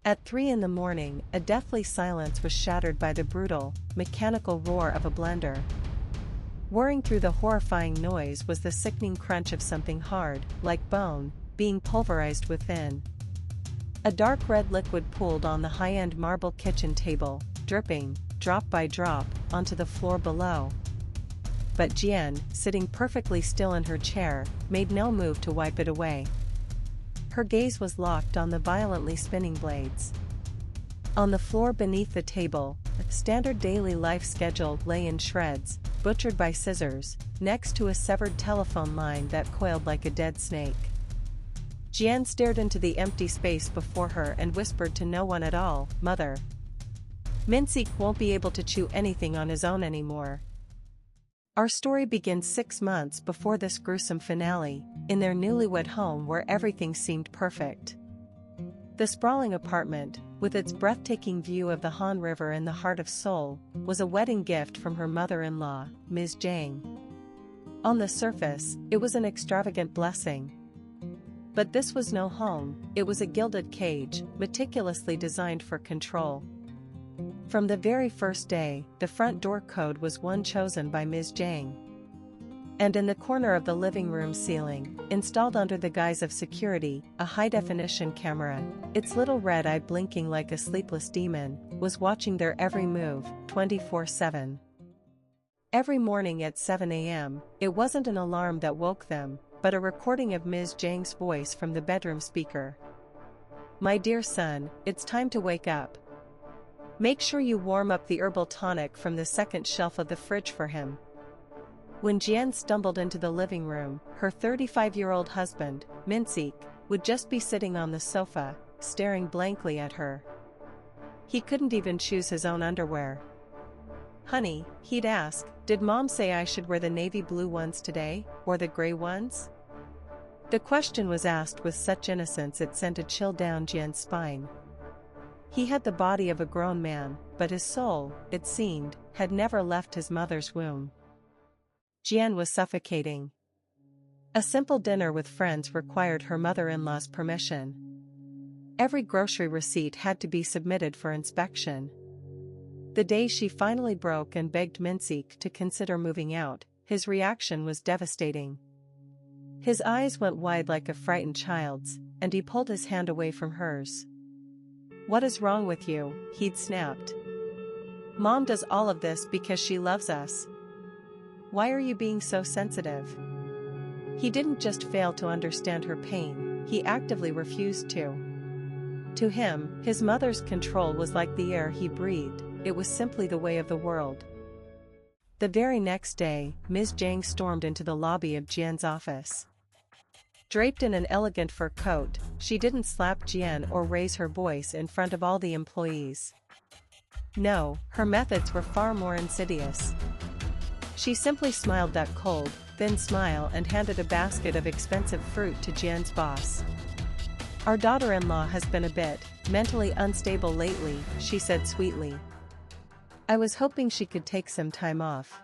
At 3 in the morning, a deathly silence was shattered by the brutal, mechanical roar of a blender. Whirring through the horrifying noise was the sickening crunch of something hard, like bone, being pulverized within. A dark red liquid pooled on the high-end marble kitchen table, dripping, drop by drop, onto the floor below. But Jian, sitting perfectly still in her chair, made no move to wipe it away. Her gaze was locked on the violently spinning blades. On the floor beneath the table, a standard daily life schedule lay in shreds, butchered by scissors, next to a severed telephone line that coiled like a dead snake. Jian stared into the empty space before her and whispered to no one at all, "Mother. Minseek won't be able to chew anything on his own anymore." Our story begins 6 months before this gruesome finale, in their newlywed home where everything seemed perfect. The sprawling apartment, with its breathtaking view of the Han River in the heart of Seoul, was a wedding gift from her mother-in-law, Ms. Jang. On the surface, it was an extravagant blessing. But this was no home, it was a gilded cage, meticulously designed for control. From the very first day, the front door code was one chosen by Ms. Jang. And in the corner of the living room ceiling, installed under the guise of security, a high-definition camera, its little red eye blinking like a sleepless demon, was watching their every move, 24/7. Every morning at 7 a.m., it wasn't an alarm that woke them, but a recording of Ms. Jang's voice from the bedroom speaker. "My dear son, it's time to wake up. Make sure you warm up the herbal tonic from the second shelf of the fridge for him." When Jian stumbled into the living room, her 35-year-old husband, Minseek, would just be sitting on the sofa, staring blankly at her. He couldn't even choose his own underwear. "Honey," he'd ask, "did Mom say I should wear the navy blue ones today, or the gray ones?" The question was asked with such innocence it sent a chill down Jian's spine. He had the body of a grown man, but his soul, it seemed, had never left his mother's womb. Jian was suffocating. A simple dinner with friends required her mother-in-law's permission. Every grocery receipt had to be submitted for inspection. The day she finally broke and begged Minseek to consider moving out, his reaction was devastating. His eyes went wide like a frightened child's, and he pulled his hand away from hers. "What is wrong with you?" he'd snapped. "Mom does all of this because she loves us. Why are you being so sensitive?" He didn't just fail to understand her pain, he actively refused to. To him, his mother's control was like the air he breathed, it was simply the way of the world. The very next day, Ms. Jang stormed into the lobby of Jian's office. Draped in an elegant fur coat, she didn't slap Jian or raise her voice in front of all the employees. No, her methods were far more insidious. She simply smiled that cold, thin smile and handed a basket of expensive fruit to Jian's boss. "Our daughter-in-law has been a bit mentally unstable lately," she said sweetly. "I was hoping she could take some time off."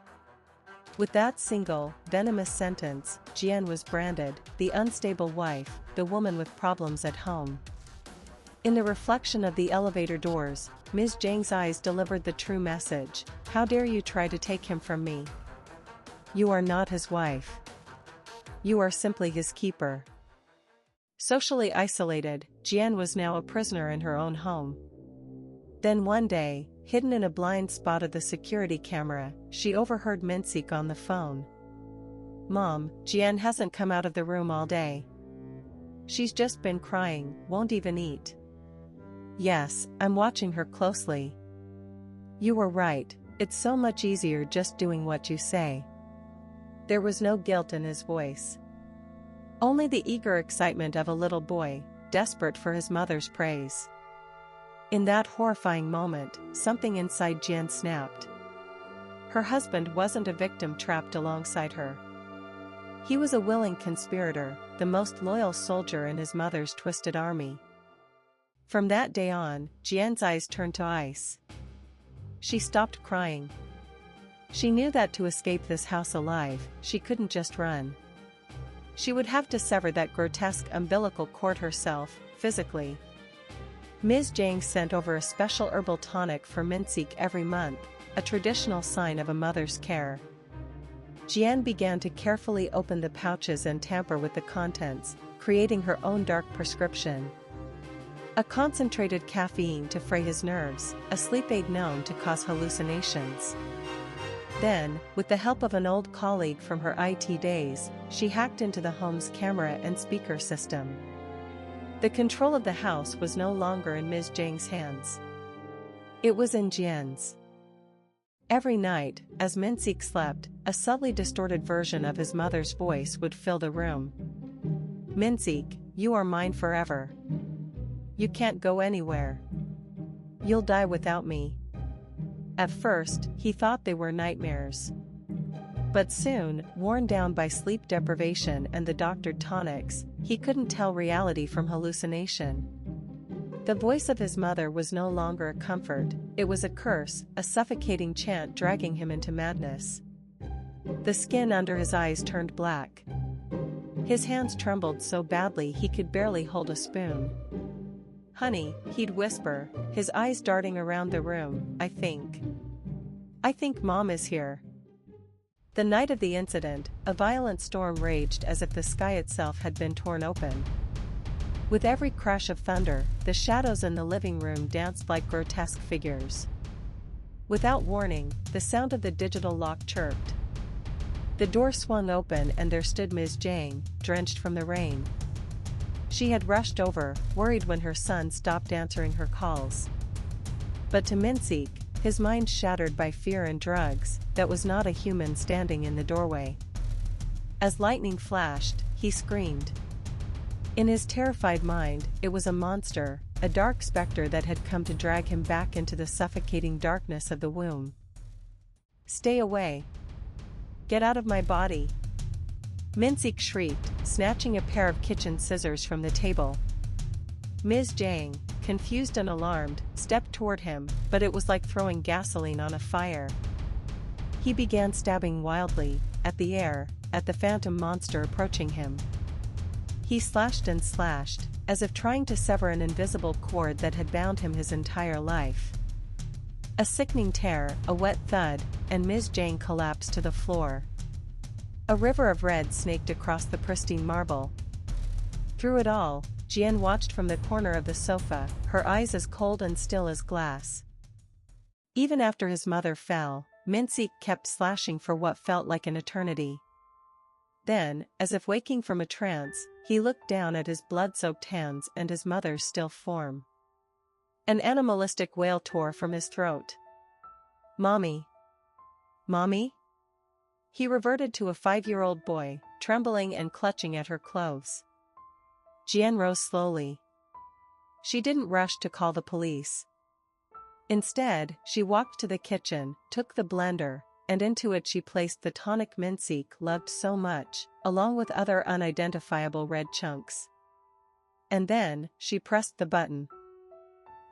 With that single, venomous sentence, Jian was branded, the unstable wife, the woman with problems at home. In the reflection of the elevator doors, Ms. Jang's eyes delivered the true message: "How dare you try to take him from me? You are not his wife. You are simply his keeper." Socially isolated, Jian was now a prisoner in her own home. Then one day, hidden in a blind spot of the security camera, she overheard Minseek on the phone. "Mom, Jian hasn't come out of the room all day. She's just been crying, won't even eat." "Yes, I'm watching her closely." "You were right, it's so much easier just doing what you say." There was no guilt in his voice. Only the eager excitement of a little boy, desperate for his mother's praise. In that horrifying moment, something inside Jian snapped. Her husband wasn't a victim trapped alongside her. He was a willing conspirator, the most loyal soldier in his mother's twisted army. From that day on, Jian's eyes turned to ice. She stopped crying. She knew that to escape this house alive, she couldn't just run. She would have to sever that grotesque umbilical cord herself, physically. Ms. Jang sent over a special herbal tonic for Minseek every month, a traditional sign of a mother's care. Jian began to carefully open the pouches and tamper with the contents, creating her own dark prescription. A concentrated caffeine to fray his nerves, a sleep aid known to cause hallucinations. Then, with the help of an old colleague from her IT days, she hacked into the home's camera and speaker system. The control of the house was no longer in Ms. Jang's hands. It was in Jian's. Every night, as Minseek slept, a subtly distorted version of his mother's voice would fill the room. "Minseek, you are mine forever. You can't go anywhere. You'll die without me." At first, he thought they were nightmares. But soon, worn down by sleep deprivation and the doctored tonics, he couldn't tell reality from hallucination. The voice of his mother was no longer a comfort, it was a curse, a suffocating chant dragging him into madness. The skin under his eyes turned black. His hands trembled so badly he could barely hold a spoon. "Honey," he'd whisper, his eyes darting around the room, I think Mom is here." The night of the incident, a violent storm raged as if the sky itself had been torn open. With every crash of thunder, the shadows in the living room danced like grotesque figures. Without warning, the sound of the digital lock chirped. The door swung open and there stood Ms. Jang, drenched from the rain. She had rushed over, worried when her son stopped answering her calls. But to Minseek, his mind shattered by fear and drugs, that was not a human standing in the doorway. As lightning flashed, he screamed. In his terrified mind, it was a monster, a dark specter that had come to drag him back into the suffocating darkness of the womb. "Stay away. Get out of my body!" Minseek shrieked, snatching a pair of kitchen scissors from the table. Ms. Jang, confused and alarmed, stepped toward him, but it was like throwing gasoline on a fire. He began stabbing wildly, at the air, at the phantom monster approaching him. He slashed and slashed, as if trying to sever an invisible cord that had bound him his entire life. A sickening tear, a wet thud, and Ms. Jang collapsed to the floor. A river of red snaked across the pristine marble. Through it all, Jian watched from the corner of the sofa, her eyes as cold and still as glass. Even after his mother fell, Minseek kept slashing for what felt like an eternity. Then, as if waking from a trance, he looked down at his blood-soaked hands and his mother's still form. An animalistic wail tore from his throat. "Mommy! Mommy?" He reverted to a 5-year-old boy, trembling and clutching at her clothes. Jian rose slowly. She didn't rush to call the police. Instead, she walked to the kitchen, took the blender, and into it she placed the tonic Minseek loved so much, along with other unidentifiable red chunks. And then, she pressed the button.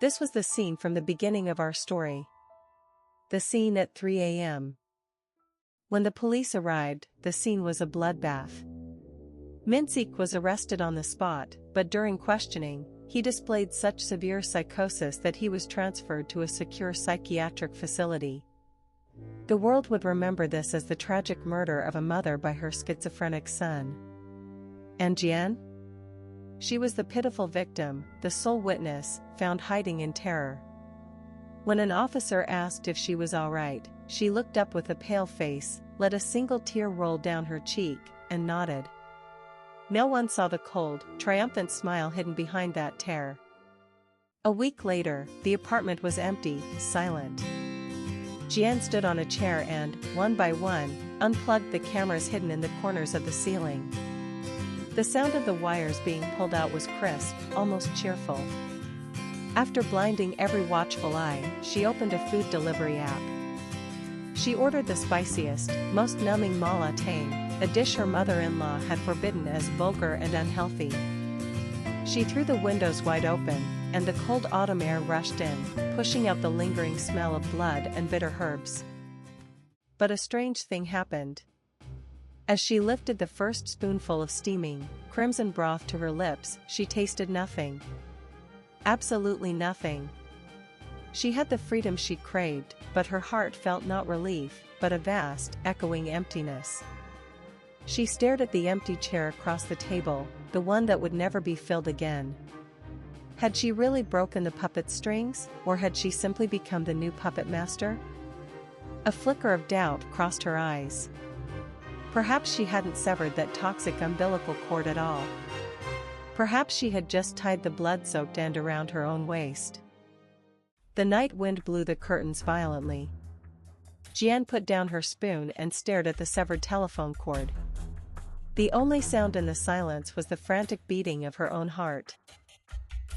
This was the scene from the beginning of our story. The scene at 3 a.m. When the police arrived, the scene was a bloodbath. Minseek was arrested on the spot, but during questioning, he displayed such severe psychosis that he was transferred to a secure psychiatric facility. The world would remember this as the tragic murder of a mother by her schizophrenic son. And Jian? She was the pitiful victim, the sole witness, found hiding in terror. When an officer asked if she was all right, she looked up with a pale face, let a single tear roll down her cheek, and nodded. No one saw the cold, triumphant smile hidden behind that tear. A week later, the apartment was empty, silent. Jian stood on a chair and, one by one, unplugged the cameras hidden in the corners of the ceiling. The sound of the wires being pulled out was crisp, almost cheerful. After blinding every watchful eye, she opened a food delivery app. She ordered the spiciest, most numbing mala tang, a dish her mother-in-law had forbidden as vulgar and unhealthy. She threw the windows wide open, and the cold autumn air rushed in, pushing out the lingering smell of blood and bitter herbs. But a strange thing happened. As she lifted the first spoonful of steaming, crimson broth to her lips, she tasted nothing. Absolutely nothing. She had the freedom she craved, but her heart felt not relief, but a vast, echoing emptiness. She stared at the empty chair across the table, the one that would never be filled again. Had she really broken the puppet strings, or had she simply become the new puppet master? A flicker of doubt crossed her eyes. Perhaps she hadn't severed that toxic umbilical cord at all. Perhaps she had just tied the blood-soaked end around her own waist. The night wind blew the curtains violently. Jian put down her spoon and stared at the severed telephone cord. The only sound in the silence was the frantic beating of her own heart.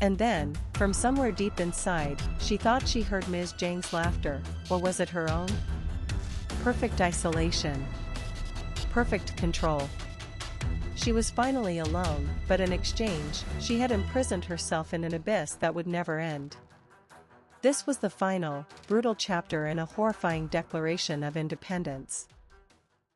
And then, from somewhere deep inside, she thought she heard Ms. Zhang's laughter, or was it her own? Perfect isolation. Perfect control. She was finally alone, but in exchange, she had imprisoned herself in an abyss that would never end. This was the final, brutal chapter in a horrifying declaration of independence.